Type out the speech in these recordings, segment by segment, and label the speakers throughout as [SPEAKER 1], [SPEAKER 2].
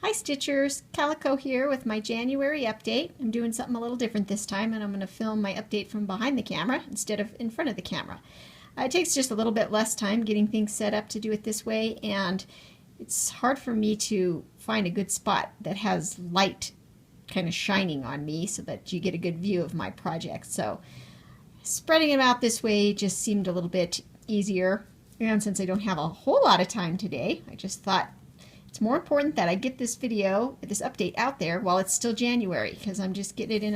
[SPEAKER 1] Hi Stitchers, Calico here with my January update. I'm doing something a little different this time, and I'm going to film my update from behind the camera instead of in front of the camera. It takes just a little bit less time getting things set up to do it this way, and it's hard for me to find a good spot that has light kind of shining on me so that you get a good view of my project. So spreading it out this way just seemed a little bit easier, and since I don't have a whole lot of time today, I just thought it's more important that I get this video, this update out there while it's still January, because I'm just getting it in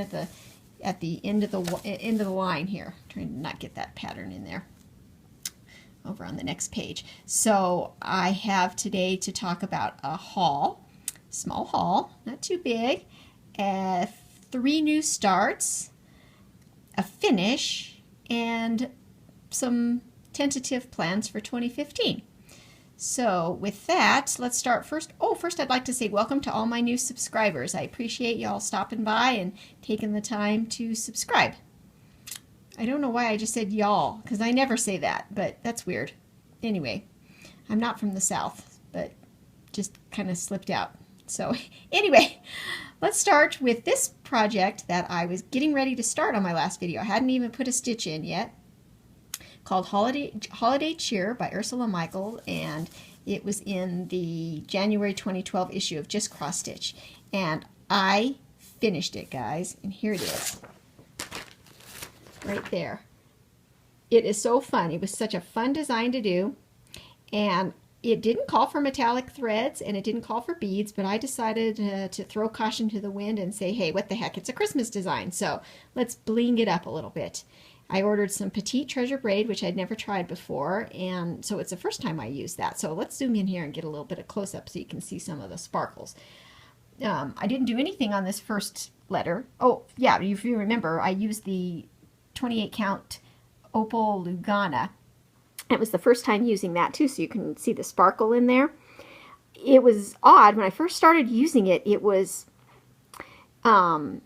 [SPEAKER 1] at the end of the line here. Trying to not get that pattern in there. Over on the next page. So I have today to talk about a haul, small haul, not too big, 3 new starts, a finish, and some tentative plans for 2015. So with that, let's start first. Oh, first I'd like to say welcome to all my new subscribers. I appreciate y'all stopping by and taking the time to subscribe. I don't know why I just said y'all, because I never say that, but that's weird. Anyway, I'm not from the South, but just kind of slipped out. So anyway, let's start with this project that I was getting ready to start on my last video. I hadn't even put a stitch in yet, called Holiday Cheer by Ursula Michael, and it was in the January 2012 issue of Just Cross Stitch. And I finished it, guys, and here it is. Right there. It is so fun. It was such a fun design to do, and it didn't call for metallic threads and it didn't call for beads, but I decided to throw caution to the wind and say, hey, what the heck, it's a Christmas design, so let's bling it up a little bit. I ordered some petite treasure braid, which I'd never tried before, and so it's the first time I used that. So let's zoom in here and get a little bit of close-up so you can see some of the sparkles. I didn't do anything on this first letter. Oh, yeah, if you remember, I used the 28 count Opal Lugana. It was the first time using that too, so you can see the sparkle in there. It was odd when I first started using it. It was not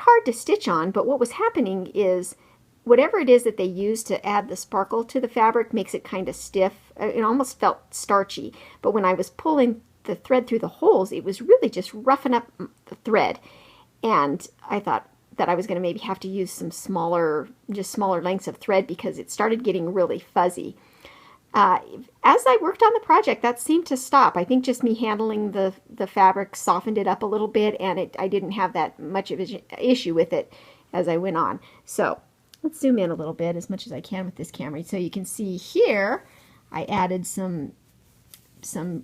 [SPEAKER 1] hard to stitch on, but what was happening is whatever it is that they use to add the sparkle to the fabric makes it kind of stiff. It almost felt starchy, but when I was pulling the thread through the holes, it was really just roughing up the thread, and I thought that I was going to maybe have to use some smaller lengths of thread because it started getting really fuzzy. As I worked on the project, that seemed to stop. I think just me handling the fabric softened it up a little bit, and I didn't have that much of an issue with it as I went on. So let's zoom in a little bit as much as I can with this camera. So you can see here I added some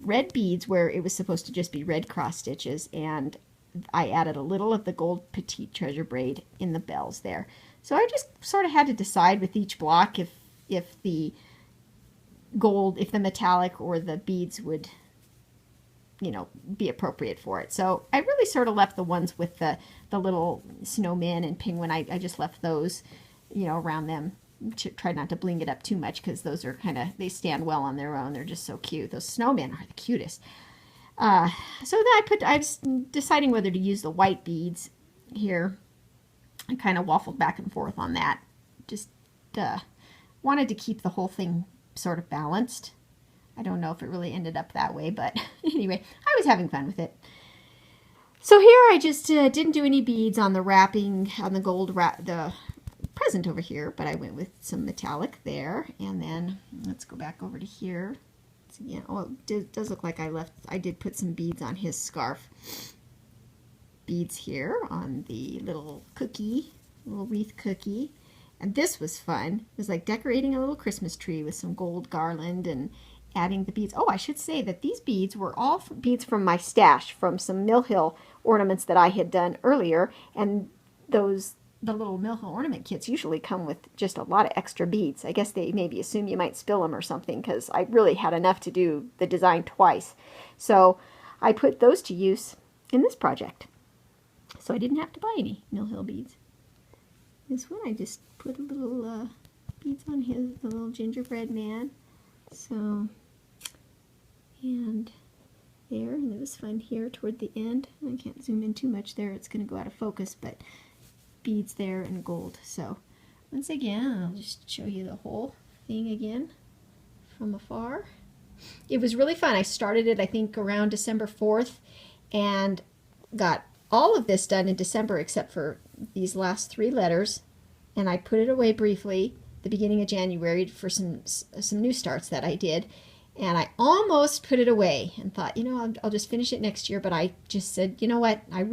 [SPEAKER 1] red beads where it was supposed to just be red cross stitches, and I added a little of the gold petite treasure braid in the bells there. So I just sort of had to decide with each block if the gold, if the metallic or the beads would, you know, be appropriate for it. So I really sort of left the ones with the little snowmen and penguin. I just left those, you know, around them. Try not to bling it up too much because those are kind of, they stand well on their own. They're just so cute. Those snowmen are the cutest. So then I was deciding whether to use the white beads here. I kind of waffled back and forth on that. Just wanted to keep the whole thing sort of balanced. I don't know if it really ended up that way, but anyway, I was having fun with it. So here I just didn't do any beads on the wrapping, on the gold the present over here, but I went with some metallic there. And then let's go back over to here. Yeah, well, it does look like I did put some beads on his scarf. Beads here on the little wreath cookie. And this was fun. It was like decorating a little Christmas tree with some gold garland and adding the beads. Oh, I should say that these beads were all beads from my stash, from some Mill Hill ornaments that I had done earlier. And the little Mill Hill ornament kits usually come with just a lot of extra beads. I guess they maybe assume you might spill them or something, because I really had enough to do the design twice. So I put those to use in this project. So I didn't have to buy any Mill Hill beads. This one I just put a little beads on the little gingerbread man. So, and there, and it was fun here toward the end. I can't zoom in too much there, it's going to go out of focus, but beads there and gold. So once again, I'll just show you the whole thing again from afar. It was really fun. I started it, I think, around December 4th, and got all of this done in December except for these last 3 letters, and I put it away briefly the beginning of January for some new starts that I did, and I almost put it away and thought, you know, I'll just finish it next year, but I just said, you know what, I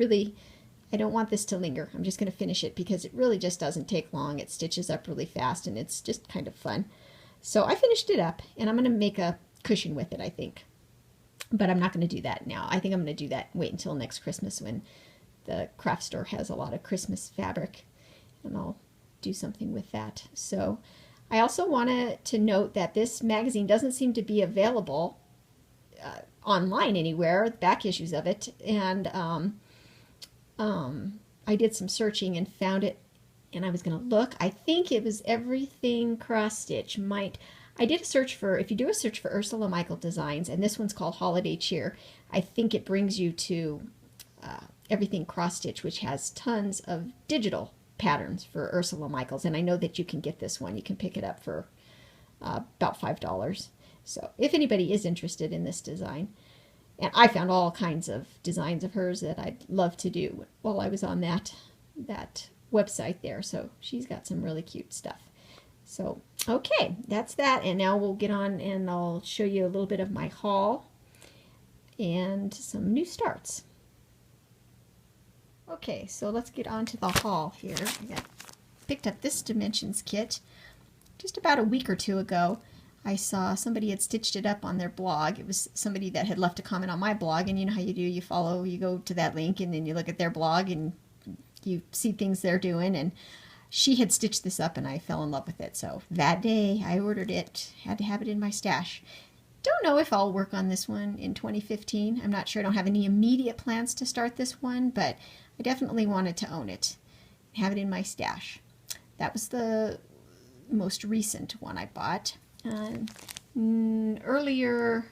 [SPEAKER 1] don't want this to linger. I'm just going to finish it because it really just doesn't take long. It stitches up really fast and it's just kind of fun. So I finished it up, and I'm going to make a cushion with it, I think. But I'm not going to do that now. I think I'm going to do that, wait until next Christmas when the craft store has a lot of Christmas fabric, and I'll do something with that. So I also wanted to note that this magazine doesn't seem to be available online anywhere, the back issues of it, and I did some searching and found it, and I was going to look. I think it was Everything Cross Stitch. I did a search for, if you do a search for Ursula Michael designs, and this one's called Holiday Cheer, I think it brings you to Everything Cross Stitch, which has tons of digital patterns for Ursula Michaels, and I know that you can get this one. You can pick it up for about $5. So if anybody is interested in this design, and I found all kinds of designs of hers that I'd love to do while I was on that website there. So she's got some really cute stuff. So, okay, that's that. And now we'll get on and I'll show you a little bit of my haul and some new starts. Okay, so let's get on to the haul here. I picked up this Dimensions kit just about a week or two ago. I saw somebody had stitched it up on their blog. It was somebody that had left a comment on my blog, and you know how you do, you go to that link and then you look at their blog and you see things they're doing, and she had stitched this up and I fell in love with it. So that day I ordered it, had to have it in my stash. Don't know if I'll work on this one in 2015. I'm not sure. I don't have any immediate plans to start this one, but I definitely wanted to own it, have it in my stash. That was the most recent one I bought. Earlier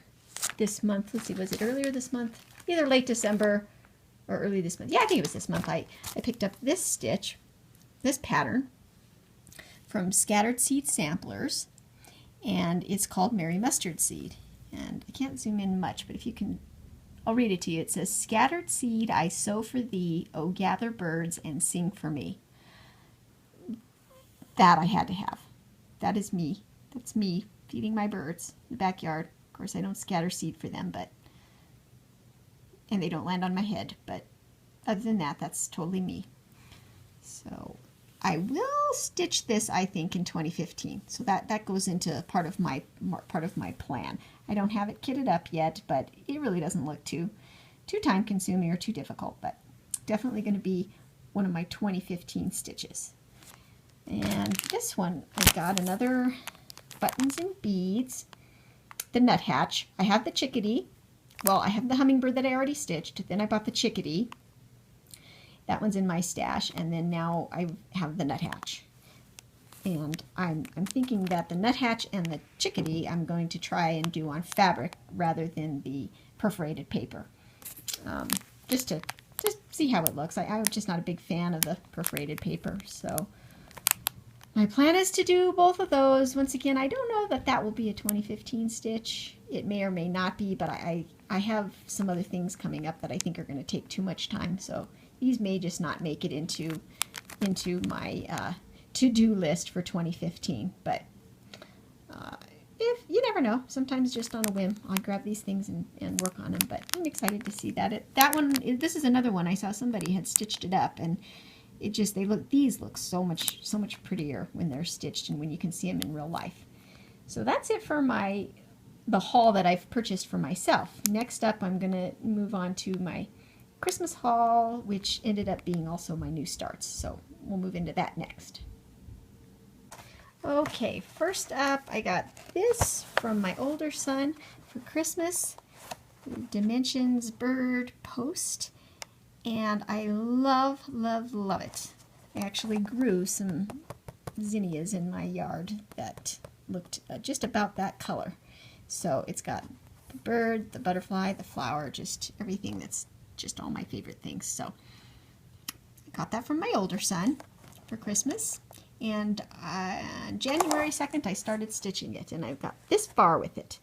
[SPEAKER 1] this month, let's see, was it earlier this month? Either late December or early this month. Yeah, I think it was this month. I picked up this stitch, this pattern from Scattered Seed Samplers, and it's called Merry Mustard Seed. And I can't zoom in much, but if you can, I'll read it to you. It says, "Scattered seed I sow for thee, O gather birds and sing for me." That I had to have. That is me. That's me feeding my birds in the backyard. Of course, I don't scatter seed for them, and they don't land on my head, but other than that, that's totally me. So I will stitch this, I think, in 2015. So that goes into part of my plan. I don't have it kitted up yet, but it really doesn't look too time consuming or too difficult, but definitely going to be one of my 2015 stitches. And this one, I got another buttons and beads, the nuthatch. I have the chickadee. Well, I have the hummingbird that I already stitched. Then I bought the chickadee. That one's in my stash, and then now I have the nuthatch. And I'm thinking that the nuthatch and the chickadee I'm going to try and do on fabric rather than the perforated paper, just to see how it looks. I'm just not a big fan of the perforated paper, so my plan is to do both of those. Once again, I don't know that that will be a 2015 stitch. It may or may not be, but I have some other things coming up that I think are going to take too much time, so these may just not make it into my to-do list for 2015. But if you never know, sometimes just on a whim, I'll grab these things and work on them. But I'm excited to see that. This is another one I saw somebody had stitched it up, and these look so much prettier when they're stitched and when you can see them in real life. So that's it for the haul that I've purchased for myself. Next up, I'm going to move on to my Christmas haul, which ended up being also my new starts. So we'll move into that next. Okay, first up, I got this from my older son for Christmas, Dimensions Bird Post. And I love, love, love it. I actually grew some zinnias in my yard that looked just about that color. So it's got the bird, the butterfly, the flower, just everything that's just all my favorite things. So I got that from my older son for Christmas. And on January 2nd, I started stitching it, and I've got this far with it.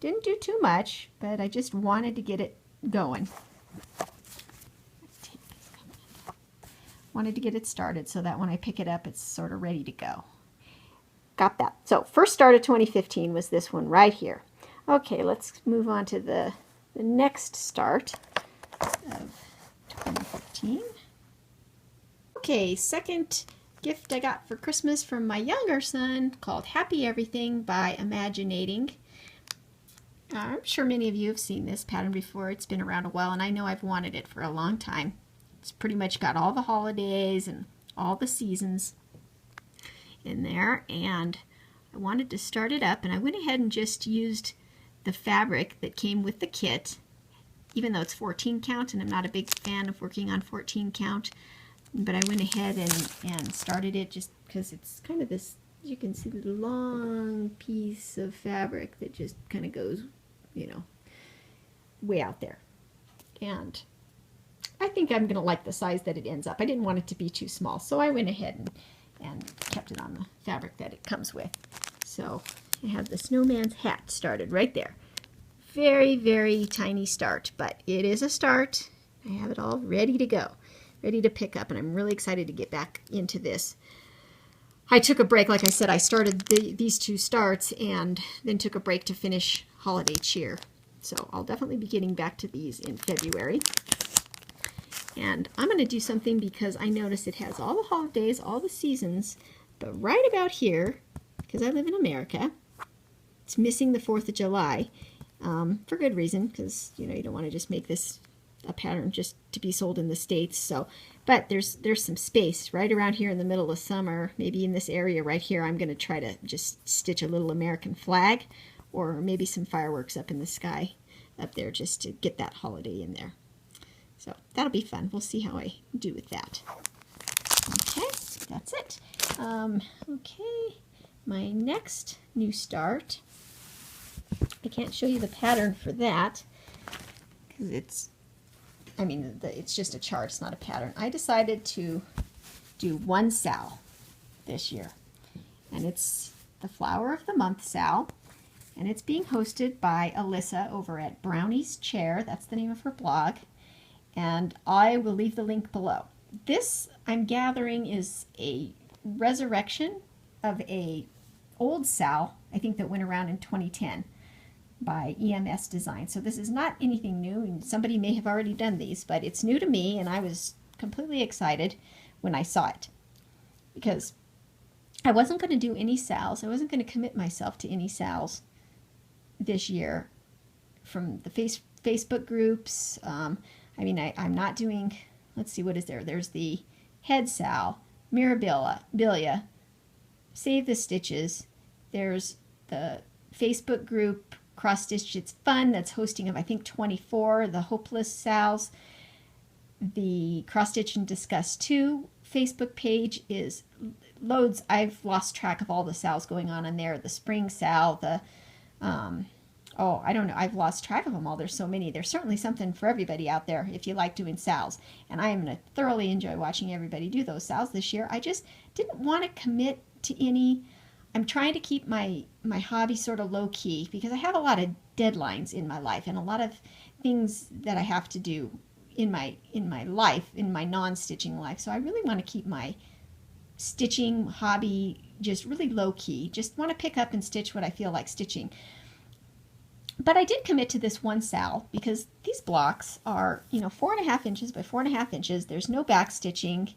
[SPEAKER 1] Didn't do too much, but I just wanted to get it going. Wanted to get it started so that when I pick it up, it's sort of ready to go. Got that. So first start of 2015 was this one right here. Okay, let's move on to the next start of 2015. Okay, second gift I got for Christmas from my younger son, called Happy Everything by Imaginating. I'm sure many of you have seen this pattern before. It's been around a while, and I know I've wanted it for a long time. It's pretty much got all the holidays and all the seasons in there, and I wanted to start it up, and I went ahead and just used the fabric that came with the kit, even though it's 14 count, and I'm not a big fan of working on 14 count, but I went ahead and started it just because it's kind of this, you can see the long piece of fabric that just kind of goes, you know, way out there. And I think I'm going to like the size that it ends up. I didn't want it to be too small, so I went ahead and kept it on the fabric that it comes with. So I have the snowman's hat started right there. Very, very tiny start, but it is a start. I have it all ready to go, ready to pick up, and I'm really excited to get back into this. I took a break. Like I said, I started these two starts and then took a break to finish Holiday Cheer. So I'll definitely be getting back to these in February. And I'm going to do something because I noticed it has all the holidays, all the seasons, but right about here, because I live in America, it's missing the 4th of July, for good reason, because you don't want to just make this a pattern just to be sold in the States. So, but there's some space right around here in the middle of summer, maybe in this area right here. I'm going to try to just stitch a little American flag, or maybe some fireworks up in the sky up there, just to get that holiday in there. So that'll be fun. We'll see how I do with that. Okay, that's it. Okay, my next new start, I can't show you the pattern for that because it's just a chart, it's not a pattern. I decided to do one sal this year, and it's the Flower of the Month sal, and it's being hosted by Alyssa over at Brownie's Chair. That's the name of her blog, and I will leave the link below. This, I'm gathering, is a resurrection of a old sal, I think, that went around in 2010 by EMS Design. So this is not anything new, and somebody may have already done these, but it's new to me, and I was completely excited when I saw it because I wasn't going to do any sals. I wasn't going to commit myself to any sals this year from the Facebook groups. I'm not doing, let's see, what is there? There's the Head Sal, Mirabilia, Save the Stitches. There's the Facebook group Cross Stitch It's Fun that's hosting of, I think, 24, the Hopeless Sals. The Cross Stitch and Discuss 2 Facebook page is loads. I've lost track of all the sals going on in there. The Spring Sal, the, I don't know. I've lost track of them all. There's so many. There's certainly something for everybody out there if you like doing sals. And I am going to thoroughly enjoy watching everybody do those sals this year. I just didn't want to commit to any. I'm trying to keep my hobby sort of low key because I have a lot of deadlines in my life and a lot of things that I have to do in my life, in my non-stitching life. So I really want to keep my stitching hobby just really low key. Just want to pick up and stitch what I feel like stitching. But I did commit to this one sal because these blocks are, 4.5 inches by 4.5 inches. There's no back stitching.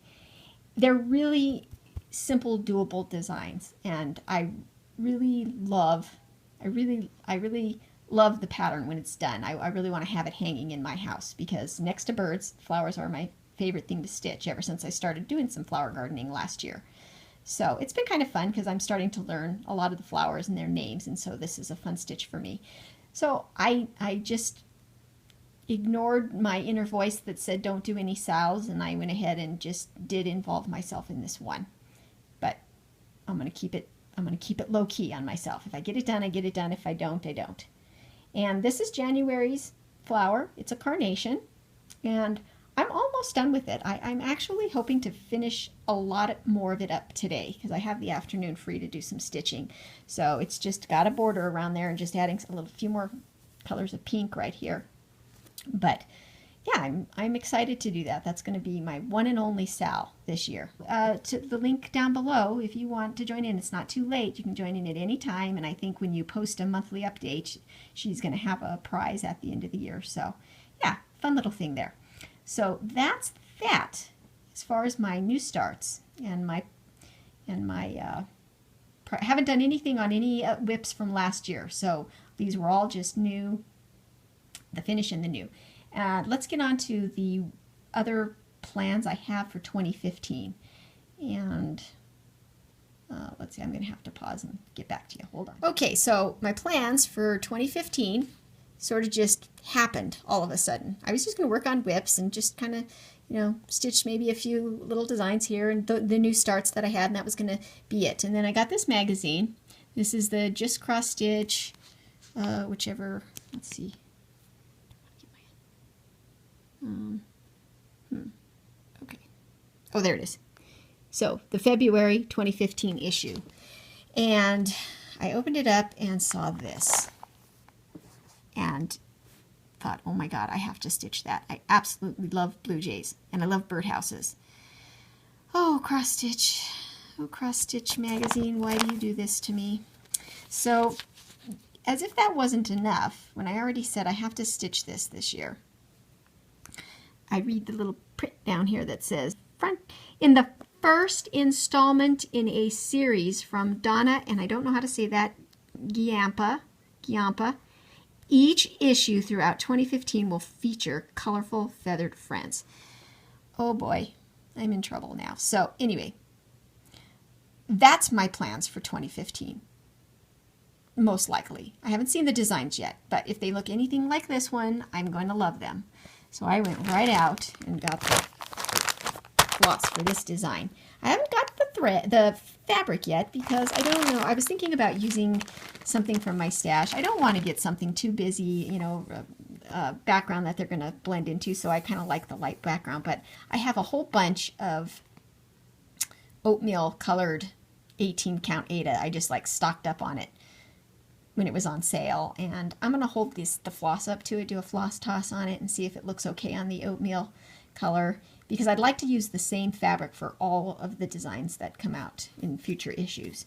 [SPEAKER 1] They're really simple, doable designs, and I really love the pattern when it's done. I really want to have it hanging in my house because next to birds, flowers are my favorite thing to stitch ever since I started doing some flower gardening last year. So it's been kind of fun because I'm starting to learn a lot of the flowers and their names, and so this is a fun stitch for me. So I just ignored my inner voice that said don't do any sals, and I went ahead and just did involve myself in this one. But I'm going to keep it low key on myself. If I get it done, I get it done. If I don't, I don't. And this is January's flower. It's a carnation, and I'm almost done with it. I'm actually hoping to finish a lot more of it up today because I have the afternoon free to do some stitching. So it's just got a border around there and just adding few more colors of pink right here. But yeah, I'm excited to do that. That's going to be my one and only Sal this year. To the link down below, if you want to join in, it's not too late. You can join in at any time, and I think when you post a monthly update, she's going to have a prize at the end of the year. So, yeah, fun little thing there. So that's that as far as my new starts and my haven't done anything on any whips from last year. So these were all just new, the finish and the new. Let's get on to the other plans I have for 2015. And let's see, I'm going to have to pause and get back to you. Hold on. Okay, so my plans for 2015 sort of just happened all of a sudden. I was just going to work on whips and just kind of, stitch maybe a few little designs here and the new starts that I had, and that was going to be it. And then I got this magazine. This is the Just Cross Stitch, whichever, let's see. Okay. Oh, there it is. So the February 2015 issue. And I opened it up and saw this. And thought, oh my God, I have to stitch that. I absolutely love blue jays and I love birdhouses. Oh, Cross Stitch. Oh, Cross Stitch magazine, why do you do this to me? So, as if that wasn't enough, when I already said I have to stitch this year, I read the little print down here that says, in the first installment in a series from Donna, and I don't know how to say that, Giampa, each issue throughout 2015 will feature colorful feathered friends. Oh boy, I'm in trouble now. So anyway, that's my plans for 2015. Most likely. I haven't seen the designs yet, but if they look anything like this one, I'm going to love them. So I went right out and got the floss for this design. I haven't got the fabric yet because I don't know. I was thinking about using something from my stash. I don't want to get something too busy, background that they're going to blend into, so I kind of like the light background. But I have a whole bunch of oatmeal colored 18 count Aida. I just stocked up on it when it was on sale, and I'm going to hold the floss up to it, do a floss toss on it, and see if it looks okay on the oatmeal color, because I'd like to use the same fabric for all of the designs that come out in future issues.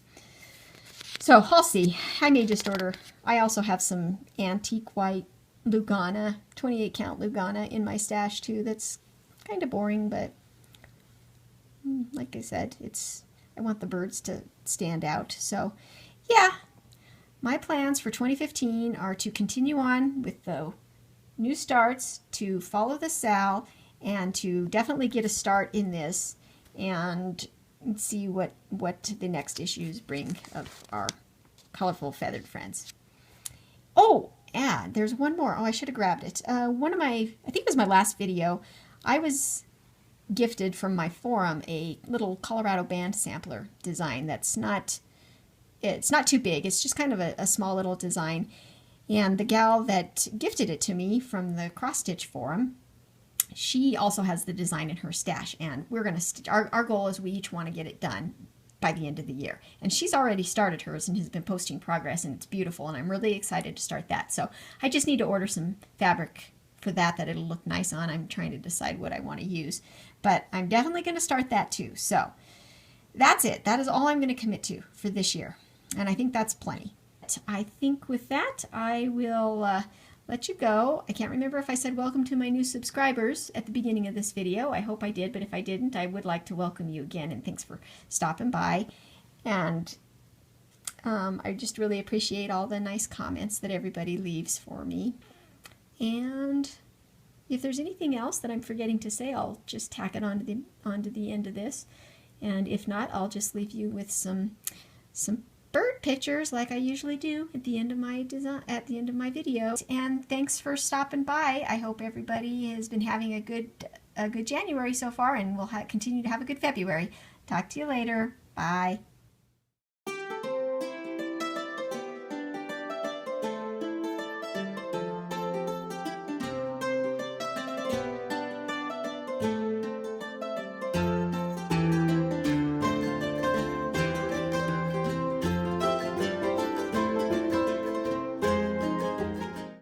[SPEAKER 1] So I'll see. I may just order. I also have some antique white Lugana, 28 count Lugana in my stash too. That's kind of boring, but like I said, I want the birds to stand out. So yeah, my plans for 2015 are to continue on with the new starts, to follow the Sal, and to definitely get a start in this and see what the next issues bring of our colorful feathered friends. Oh, yeah, there's one more. Oh, I should have grabbed it. I think it was my last video, I was gifted from my forum a little Colorado band sampler design that's it's not too big. It's just kind of a small little design. And the gal that gifted it to me from the Cross Stitch forum, she also has the design in her stash, and we're going to stitch. Our goal is we each want to get it done by the end of the year. And she's already started hers and has been posting progress, and it's beautiful, and I'm really excited to start that. So I just need to order some fabric for that it'll look nice on. I'm trying to decide what I want to use, but I'm definitely going to start that too. So that's it. That is all I'm going to commit to for this year, and I think that's plenty. I think with that, I will let you go. I can't remember if I said welcome to my new subscribers at the beginning of this video. I hope I did, but if I didn't, I would like to welcome you again, and thanks for stopping by. And I just really appreciate all the nice comments that everybody leaves for me. And if there's anything else that I'm forgetting to say, I'll just tack it onto the end of this. And if not, I'll just leave you with some bird pictures like I usually do at the end of my video. And thanks for stopping by. I hope everybody has been having a good January so far, and will continue to have a good February. Talk to you later. Bye.